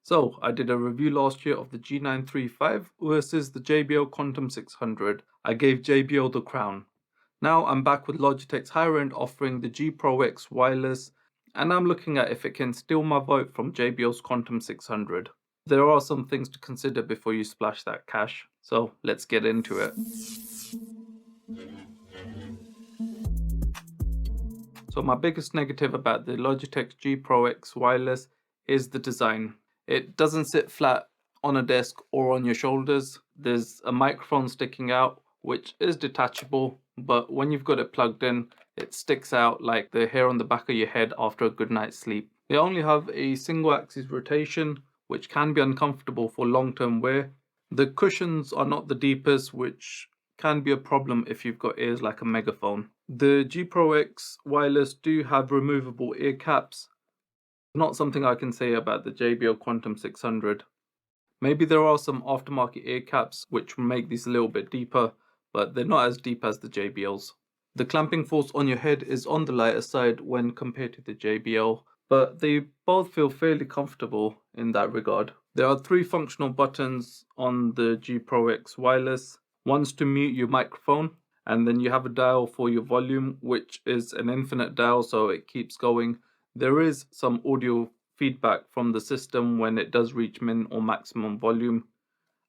So I did a review last year of the G935 versus the JBL Quantum 600. I gave JBL the crown. Now I'm back with Logitech's higher end offering, the G Pro X wireless, and I'm looking at if it can steal my vote from JBL's Quantum 600. There are some things to consider before you splash that cash, so let's get into it. So my biggest negative about the Logitech G Pro X wireless is the design. It doesn't sit flat on a desk or on your shoulders. There's a microphone sticking out, which is detachable, but when you've got it plugged in, it sticks out like the hair on the back of your head after a good night's sleep. They only have a single axis rotation, which can be uncomfortable for long-term wear. The cushions are not the deepest, which can be a problem if you've got ears like a megaphone. The G Pro X wireless do have removable ear caps. Not something I can say about the JBL Quantum 600. Maybe there are some aftermarket ear caps which make these a little bit deeper, but they're not as deep as the JBL's. The clamping force on your head is on the lighter side when compared to the JBL, but they both feel fairly comfortable in that regard. There are 3 functional buttons on the G Pro X wireless. One's to mute your microphone, and then you have a dial for your volume, which is an infinite dial, so it keeps going. There is some audio feedback from the system when it does reach min or maximum volume,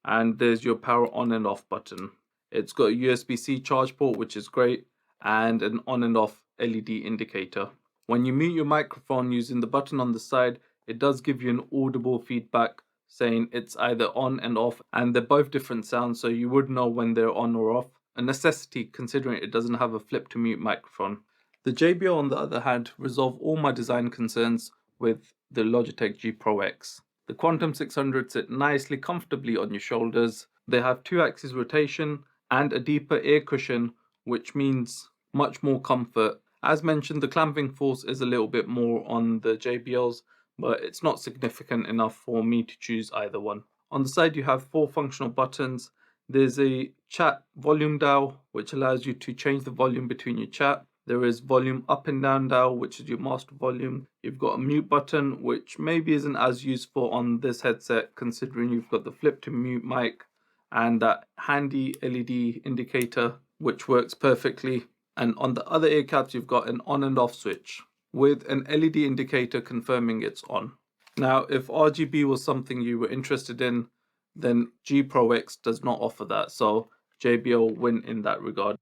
and there's your power on and off button. It's got a USB-C charge port, which is great, and an on and off LED indicator. When you mute your microphone using the button on the side, it does give you an audible feedback saying it's either on and off, and they're both different sounds, so you would know when they're on or off. A necessity considering it doesn't have a flip to mute microphone. The JBL, on the other hand, resolve all my design concerns with the Logitech G Pro X. The Quantum 600 sit nicely comfortably on your shoulders. They have 2-axis rotation and a deeper ear cushion, which means much more comfort. As mentioned, the clamping force is a little bit more on the JBLs, but it's not significant enough for me to choose either one. On the side, you have 4 functional buttons. There's a chat volume dial, which allows you to change the volume between your chat. There is volume up and down dial, which is your master volume. You've got a mute button, which maybe isn't as useful on this headset considering you've got the flip to mute mic and that handy LED indicator, which works perfectly. And on the other ear caps, you've got an on and off switch with an LED indicator confirming it's on. Now, if RGB was something you were interested in, then G Pro X does not offer that, so JBL win in that regard.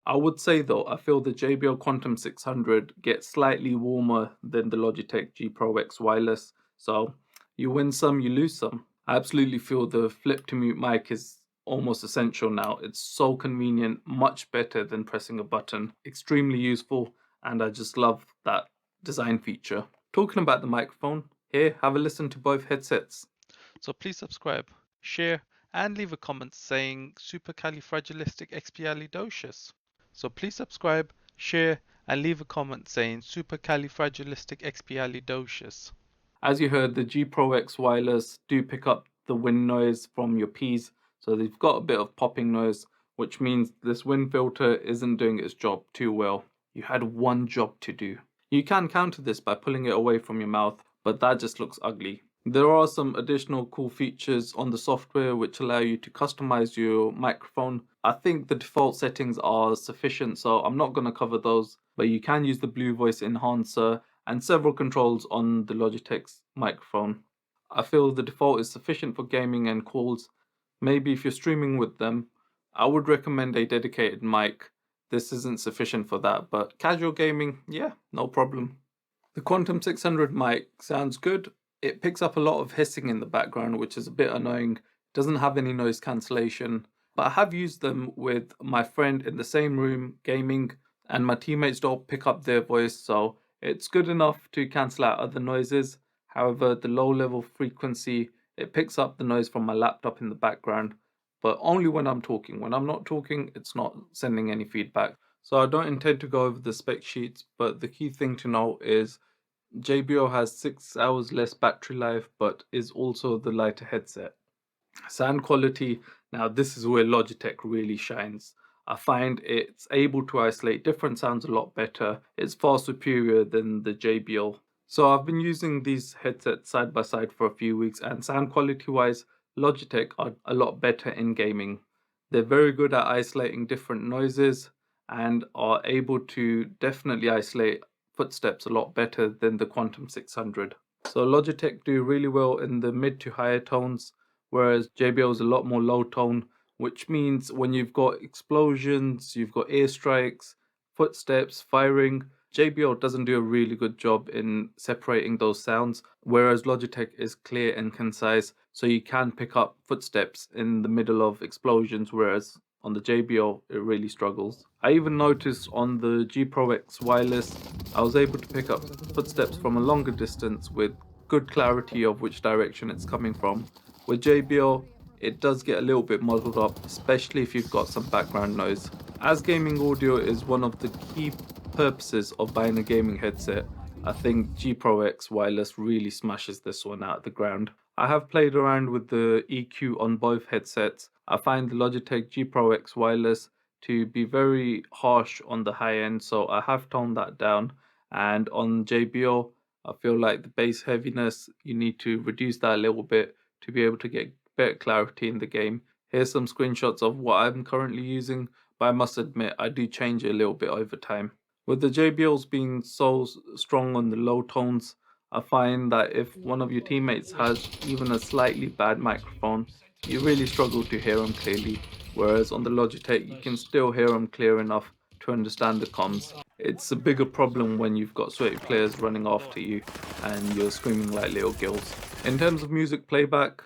I would say though, I feel the JBL Quantum 600 gets slightly warmer than the Logitech G Pro X wireless, so you win some, you lose some. I absolutely feel the flip to mute mic is almost essential now. It's so convenient, much better than pressing a button, extremely useful, and I just love that design feature. Talking about the microphone, here, have a listen to both headsets. So please subscribe, share, and leave a comment saying supercalifragilisticexpialidocious. So please subscribe, share, and leave a comment saying supercalifragilisticexpialidocious. As you heard, the G Pro X wireless do pick up the wind noise from your Ps, so they've got a bit of popping noise, which means this wind filter isn't doing its job too well. You had one job to do. You can counter this by pulling it away from your mouth, but that just looks ugly. There are some additional cool features on the software which allow you to customize your microphone. I think the default settings are sufficient, so I'm not going to cover those, but you can use the Blue Voice Enhancer and several controls on the Logitech's microphone. I feel the default is sufficient for gaming and calls. Maybe if you're streaming with them, I would recommend a dedicated mic. This isn't sufficient for that, but casual gaming, yeah, no problem. The Quantum 600 mic sounds good. It picks up a lot of hissing in the background, which is a bit annoying. It doesn't have any noise cancellation, but I have used them with my friend in the same room gaming, and my teammates don't pick up their voice, so it's good enough to cancel out other noises. However, the low level frequency, it picks up the noise from my laptop in the background, but only when I'm talking. When I'm not talking, it's not sending any feedback. So I don't intend to go over the spec sheets, but the key thing to know is JBL has 6 hours less battery life, but is also the lighter headset. Sound quality, now this is where Logitech really shines. I find it's able to isolate different sounds a lot better. It's far superior than the JBL. So I've been using these headsets side by side for a few weeks, and sound quality wise, Logitech are a lot better in gaming. They're very good at isolating different noises and are able to definitely isolate footsteps a lot better than the Quantum 600. So Logitech do really well in the mid to higher tones, whereas JBL is a lot more low tone, which means when you've got explosions, you've got airstrikes, footsteps, firing, JBL doesn't do a really good job in separating those sounds, whereas Logitech is clear and concise, so you can pick up footsteps in the middle of explosions, whereas on the JBL it really struggles. I even noticed on the G Pro X wireless, I was able to pick up footsteps from a longer distance with good clarity of which direction it's coming from. With JBL, it does get a little bit muddled up, especially if you've got some background noise. As gaming audio is one of the key purposes of buying a gaming headset, I think G Pro X wireless really smashes this one out of the ground. I have played around with the EQ on both headsets. I find the Logitech G Pro X wireless to be very harsh on the high end, so I have toned that down. And on JBL, I feel like the bass heaviness, you need to reduce that a little bit to be able to get better clarity in the game. Here's some screenshots of what I'm currently using, but I must admit I do change it a little bit over time. With the JBLs being so strong on the low tones, I find that if one of your teammates has even a slightly bad microphone, you really struggle to hear them clearly. Whereas on the Logitech, you can still hear them clear enough to understand the comms. It's a bigger problem when you've got sweaty players running after you and you're screaming like little girls. In terms of music playback,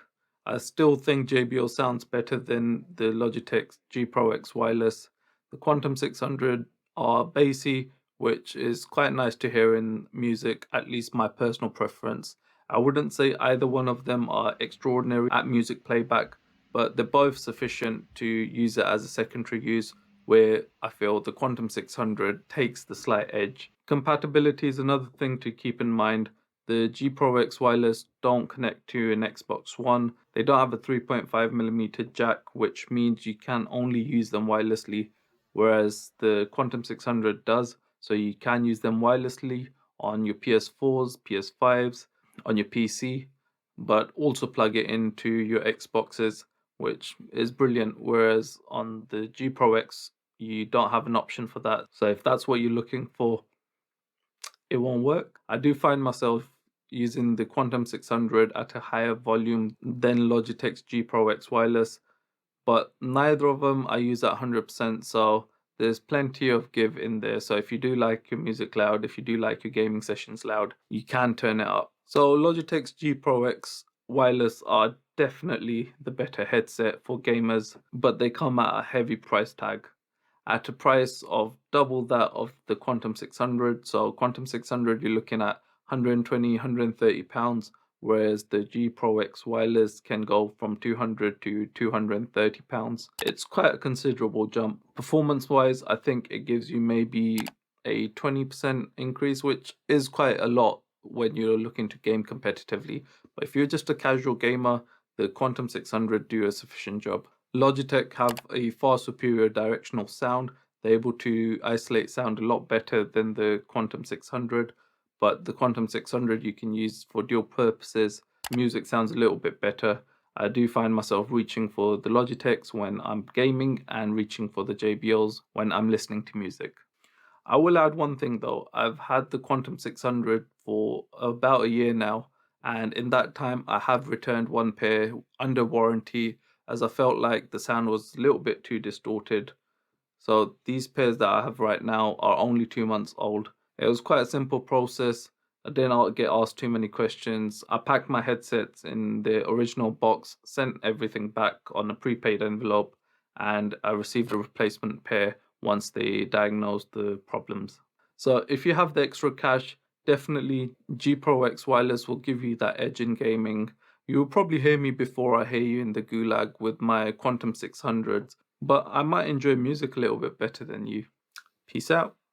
I still think JBL sounds better than the Logitech G Pro X wireless. The Quantum 600 are bassy, which is quite nice to hear in music, at least my personal preference. I wouldn't say either one of them are extraordinary at music playback, but they're both sufficient to use it as a secondary use, where I feel the Quantum 600 takes the slight edge. Compatibility is another thing to keep in mind. The G Pro X wireless don't connect to an Xbox One. They don't have a 3.5mm jack, which means you can only use them wirelessly, whereas the Quantum 600 does. So you can use them wirelessly on your PS4s, PS5s, on your PC, but also plug it into your Xboxes, which is brilliant. Whereas on the G Pro X, you don't have an option for that. So if that's what you're looking for, it won't work. I do find myself using the Quantum 600 at a higher volume than Logitech's G Pro X wireless, but neither of them I use at 100%, so there's plenty of give in there. So if you do like your music loud, if you do like your gaming sessions loud, you can turn it up. So Logitech's G Pro X wireless are definitely the better headset for gamers, but they come at a heavy price tag, at a price of double that of the Quantum 600. So Quantum 600, you're looking at 120, £130, whereas the G Pro X wireless can go from £200 to £230. It's quite a considerable jump. Performance wise, I think it gives you maybe a 20% increase, which is quite a lot when you're looking to game competitively. But if you're just a casual gamer, the Quantum 600 do a sufficient job. Logitech have a far superior directional sound. They're able to isolate sound a lot better than the Quantum 600, but the Quantum 600 you can use for dual purposes. Music sounds a little bit better. I do find myself reaching for the Logitechs when I'm gaming and reaching for the JBLs when I'm listening to music. I will add one thing though. I've had the Quantum 600 for about a year now, and in that time I have returned one pair under warranty as I felt like the sound was a little bit too distorted. So these pairs that I have right now are only 2 months old. It was quite a simple process. I didn't get asked too many questions. I packed my headsets in the original box, sent everything back on a prepaid envelope, and I received a replacement pair once they diagnosed the problems. So if you have the extra cash, definitely G Pro X Wireless will give you that edge in gaming. You'll probably hear me before I hear you in the gulag with my Quantum 600s, but I might enjoy music a little bit better than you. Peace out.